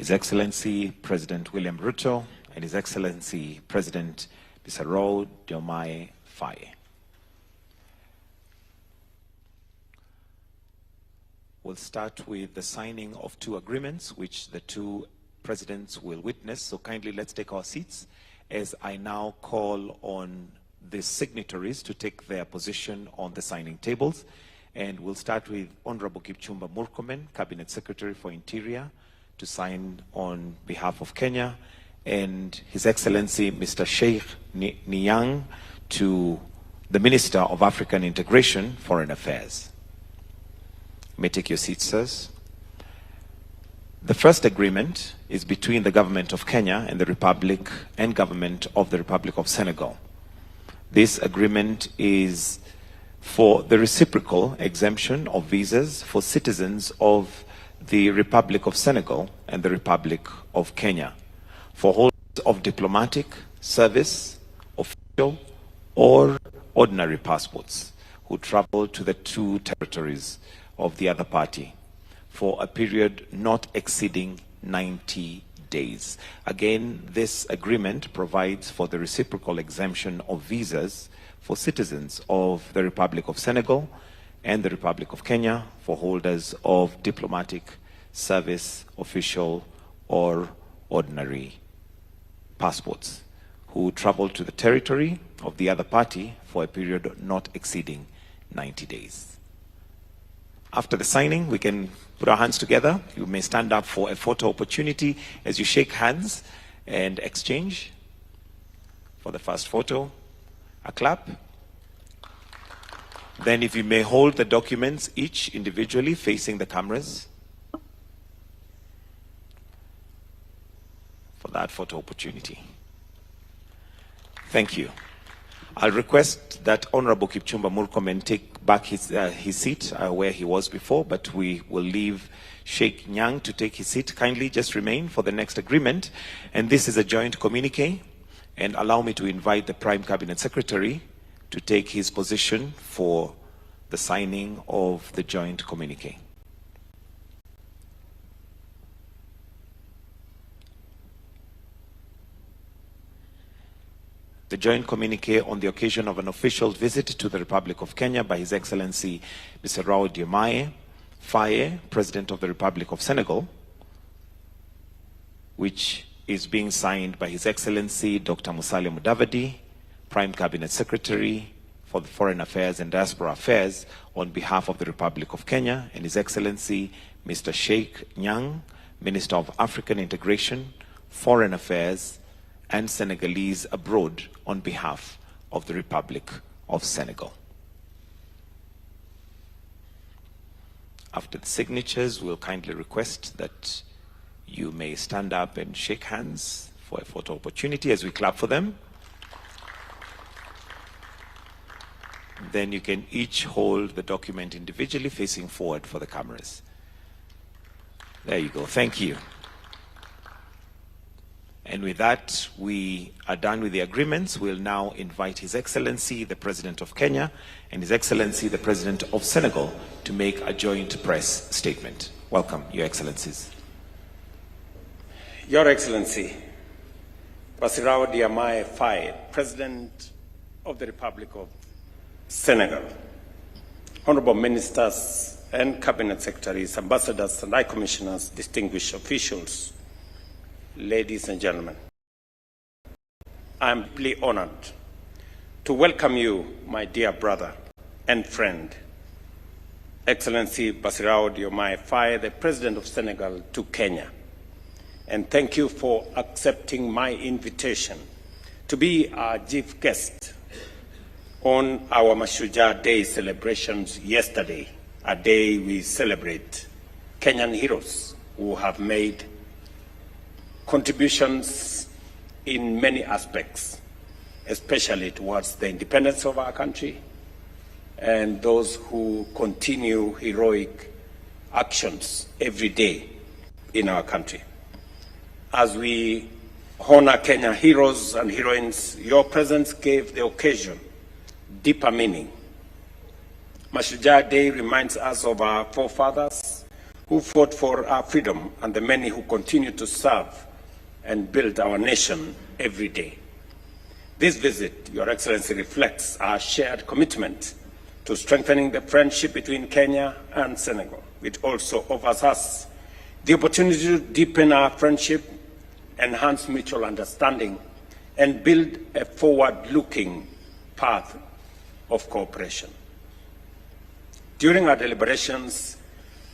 His Excellency President William Ruto, and His Excellency President Bassirou Diomaye Faye. We'll start with the signing of two agreements which the two presidents will witness. So kindly let's take our seats as I now call on the signatories to take their position on the signing tables. And we'll start with Honorable Kipchumba Murkomen, Cabinet Secretary for Interior, to sign on behalf of Kenya, and His Excellency Mr. Sheikh Nyang, to the Minister of African Integration, Foreign Affairs. You may take your seats, sirs. The first agreement is between the government of Kenya and the Republic and government of the Republic of Senegal. This agreement is for the reciprocal exemption of visas for citizens of the Republic of Senegal and the Republic of Kenya, for holders of diplomatic, service, official, or ordinary passports who travel to the two territories of the other party for a period not exceeding 90 days. Again, this agreement provides for the reciprocal exemption of visas for citizens of the Republic of Senegal and the Republic of Kenya, for holders of diplomatic, service, official, or ordinary passports who travel to the territory of the other party for a period not exceeding 90 days. After the signing, we can put our hands together. You may stand up for a photo opportunity as you shake hands and exchange. For the first photo, a clap. Then if you may hold the documents each individually facing the cameras for that photo opportunity. Thank you. I'll request that Honorable Kipchumba Murkomen take back his seat where he was before, but we will leave Sheikh Nyang to take his seat. Kindly just remain for the next agreement. And this is a joint communique. And allow me to invite the Prime Cabinet Secretary to take his position for the signing of the joint communique. The joint communique on the occasion of an official visit to the Republic of Kenya by His Excellency Bassirou Diomaye Faye, President of the Republic of Senegal, which is being signed by His Excellency Dr. Musalia Mudavadi, Prime Cabinet Secretary for the Foreign Affairs and Diaspora Affairs on behalf of the Republic of Kenya, and His Excellency Mr. Sheikh Nyang, Minister of African Integration, Foreign Affairs, and Senegalese abroad on behalf of the Republic of Senegal. After the signatures, we'll kindly request that you may stand up and shake hands for a photo opportunity as we clap for them. Then you can each hold the document individually facing forward for the cameras. There you go. Thank you. And with that, we are done with the agreements. We'll now invite His Excellency, the President of Kenya, and His Excellency, the President of Senegal, to make a joint press statement. Welcome, Your Excellencies. Your Excellency, Bassirou Diomaye Faye, President of the Republic of Senegal, Honorable Ministers and Cabinet Secretaries, Ambassadors and High Commissioners, distinguished officials, ladies and gentlemen, I am deeply honored to welcome you, my dear brother and friend, Excellency Bassirou Diomaye Faye, the President of Senegal, to Kenya. And thank you for accepting my invitation to be our chief guest on our Mashujaa Day celebrations yesterday, a day we celebrate Kenyan heroes who have made contributions in many aspects, especially towards the independence of our country, and those who continue heroic actions every day in our country. As we honor Kenya heroes and heroines, your presence gave the occasion deeper meaning. Mashujaa Day reminds us of our forefathers who fought for our freedom and the many who continue to serve and build our nation every day. This visit, Your Excellency, reflects our shared commitment to strengthening the friendship between Kenya and Senegal. It also offers us the opportunity to deepen our friendship, enhance mutual understanding, and build a forward-looking path of cooperation. During our deliberations,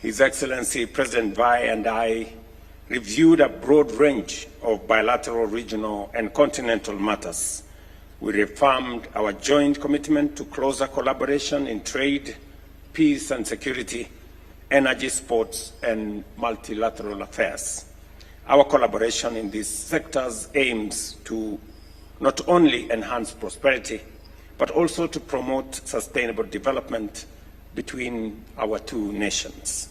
His Excellency President Faye and I reviewed a broad range of bilateral, regional, and continental matters. We reaffirmed our joint commitment to closer collaboration in trade, peace and security, energy, sports, and multilateral affairs. Our collaboration in these sectors aims to not only enhance prosperity, but also to promote sustainable development between our two nations.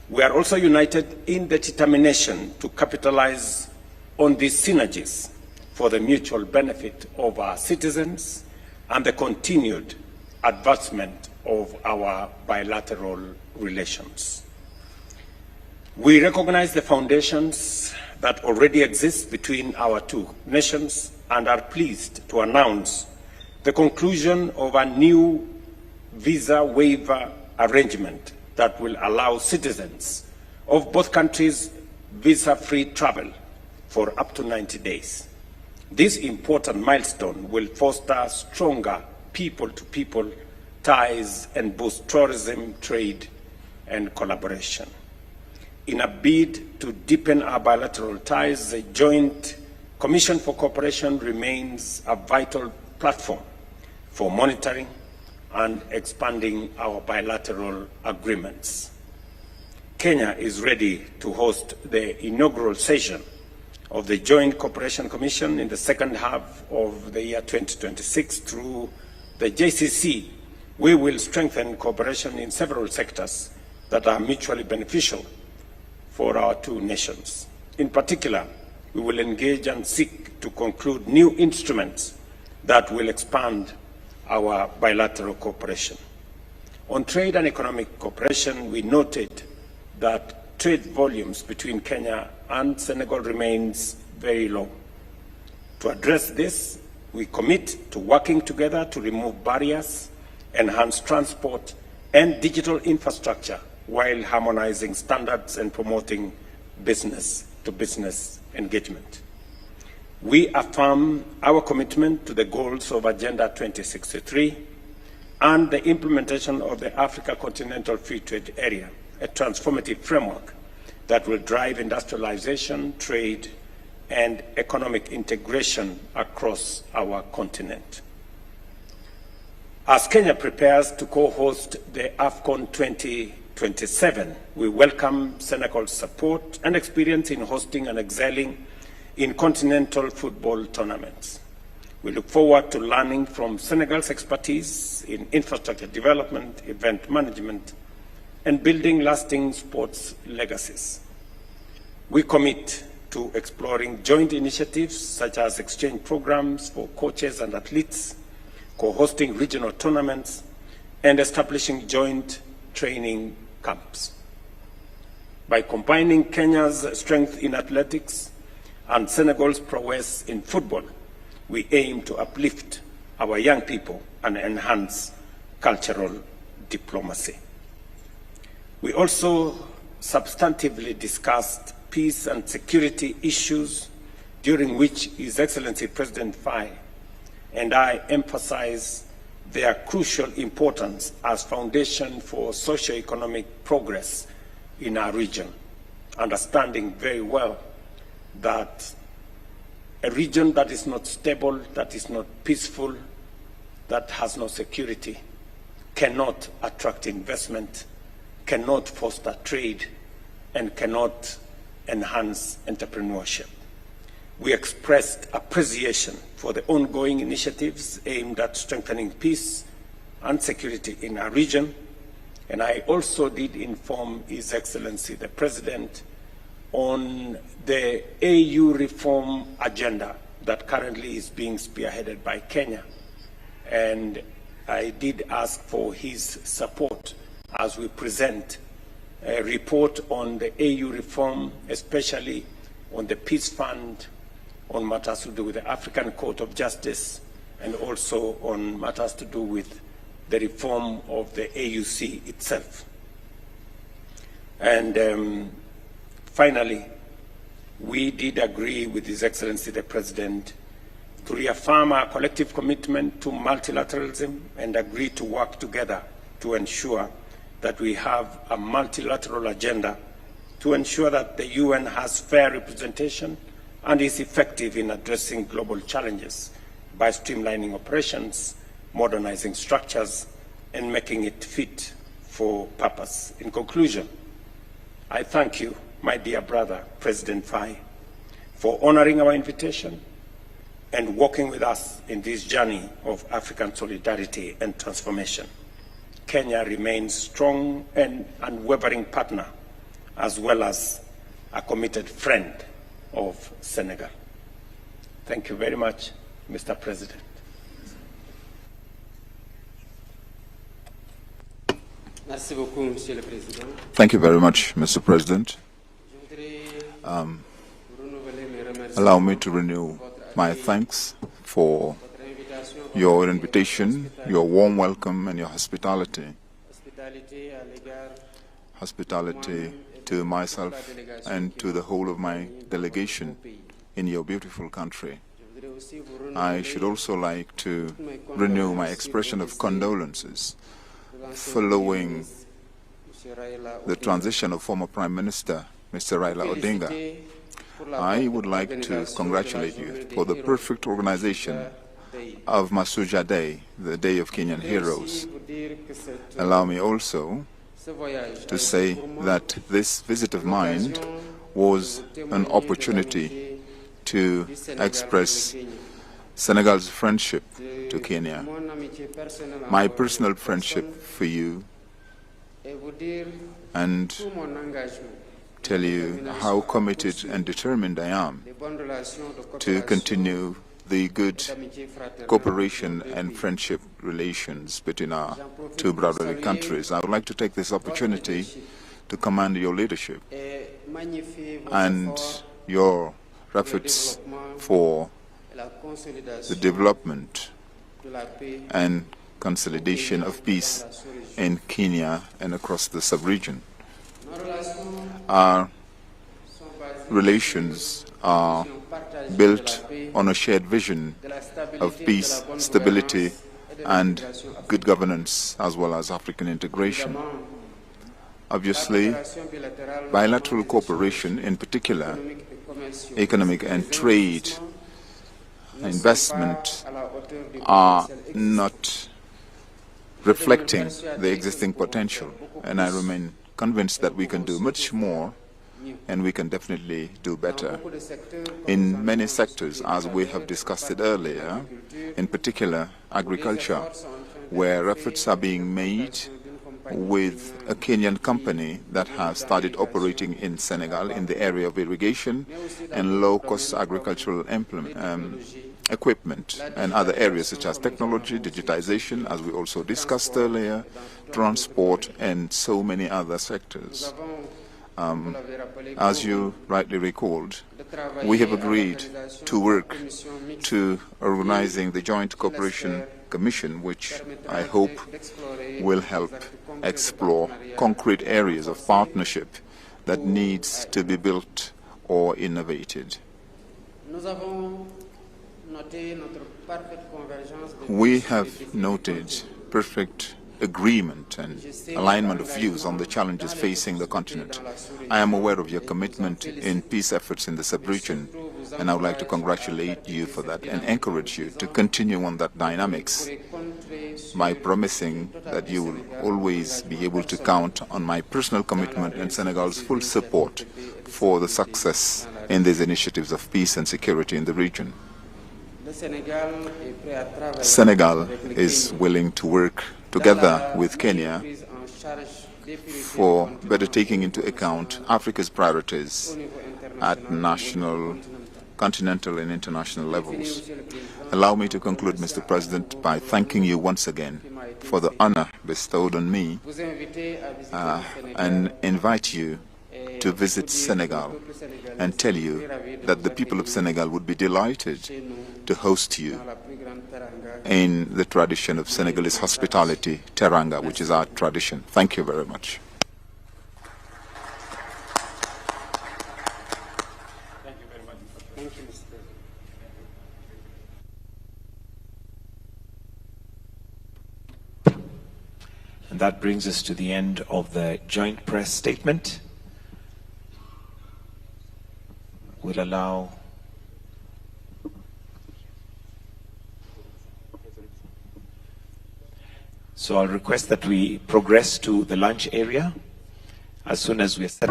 We are also united in the determination to capitalize on these synergies for the mutual benefit of our citizens and the continued advancement of our bilateral relations. We recognize the foundations that already exist between our two nations and are pleased to announce the conclusion of a new visa waiver arrangement that will allow citizens of both countries visa-free travel for up to 90 days. This important milestone will foster stronger people-to-people ties and boost tourism, trade, and collaboration. In a bid to deepen our bilateral ties, the Joint Commission for Cooperation remains a vital platform for monitoring and expanding our bilateral agreements. Kenya is ready to host the inaugural session of the Joint Cooperation Commission in the second half of the year 2026 through the JCC. We will strengthen cooperation in several sectors that are mutually beneficial for our two nations. In particular, we will engage and seek to conclude new instruments that will expand our bilateral cooperation. On trade and economic cooperation, we noted that trade volumes between Kenya and Senegal remains very low. To address this, we commit to working together to remove barriers, enhance transport and digital infrastructure while harmonizing standards and promoting business-to-business engagement. We affirm our commitment to the goals of Agenda 2063 and the implementation of the Africa Continental Free Trade Area, a transformative framework that will drive industrialization, trade, and economic integration across our continent. As Kenya prepares to co-host the AFCON 2027, we welcome Senegal's support and experience in hosting and excelling in continental football tournaments. We look forward to learning from Senegal's expertise in infrastructure development, event management, and building lasting sports legacies. We commit to exploring joint initiatives such as exchange programs for coaches and athletes, co-hosting regional tournaments, and establishing joint training camps. By combining Kenya's strength in athletics and Senegal's prowess in football, we aim to uplift our young people and enhance cultural diplomacy. We also substantively discussed peace and security issues, during which His Excellency President Faye and I emphasize their crucial importance as foundation for socio-economic progress in our region, understanding very well that a region that is not stable, that is not peaceful, that has no security, cannot attract investment, cannot foster trade, and cannot enhance entrepreneurship. We expressed appreciation for the ongoing initiatives aimed at strengthening peace and security in our region, and I also did inform His Excellency the President on the AU reform agenda that currently is being spearheaded by Kenya, and I did ask for his support as we present report on the AU reform, especially on the Peace Fund, on matters to do with the African Court of Justice, and also on matters to do with the reform of the AUC itself. And finally, we did agree with His Excellency the President to reaffirm our collective commitment to multilateralism and agree to work together to ensure that we have a multilateral agenda to ensure that the UN has fair representation and is effective in addressing global challenges by streamlining operations, modernizing structures, and making it fit for purpose. In conclusion, I thank you, my dear brother, President Faye, for honoring our invitation and walking with us in this journey of African solidarity and transformation. Kenya remains strong and unwavering partner, as well as a committed friend of Senegal. Thank you very much, Mr. President. Thank you very much, Mr. President. Allow me to renew my thanks for your invitation, your warm welcome, and your hospitality. Hospitality to myself and to the whole of my delegation in your beautiful country. I should also like to renew my expression of condolences following the transition of former Prime Minister, Mr. Raila Odinga. I would like to congratulate you for the perfect organization of Masuja Day, the Day of Kenyan Heroes. Allow me also to say that this visit of mine was an opportunity to express Senegal's friendship to Kenya, my personal friendship for you, and tell you how committed and determined I am to continue the good cooperation and friendship relations between our two brotherly countries. I would like to take this opportunity to commend your leadership and your efforts for the development and consolidation of peace in Kenya and across the sub-region. Our relations are built on a shared vision of peace, stability, and good governance, as well as African integration. Obviously, bilateral cooperation, in particular, economic and trade, investment, are not reflecting the existing potential, and I remain convinced that we can do much more and we can definitely do better. In many sectors, as we have discussed it earlier, in particular agriculture, where efforts are being made with a Kenyan company that has started operating in Senegal in the area of irrigation and low-cost agricultural equipment, and other areas such as technology, digitization, as we also discussed earlier, transport, and so many other sectors. As you rightly recalled, we have agreed to work to organizing the Joint Cooperation Commission, which I hope will help explore concrete areas of partnership that needs to be built or innovated. We have noted perfect agreement and alignment of views on the challenges facing the continent. I am aware of your commitment in peace efforts in the sub-region, and I would like to congratulate you for that and encourage you to continue on that dynamics by promising that you will always be able to count on my personal commitment and Senegal's full support for the success in these initiatives of peace and security in the region. Senegal is willing to work together with Kenya for better taking into account Africa's priorities at national, continental, and international levels. Allow me to conclude, Mr. President, by thanking you once again for the honor bestowed on me and invite you to visit Senegal and tell you that the people of Senegal would be delighted to host you in the tradition of Senegalese hospitality, teranga, which is our tradition. Thank you very much. Thank you very much. Thank you, Mr. President. And that brings us to the end of the joint press statement. We'll allow so I'll request that we progress to the lunch area as soon as we're set.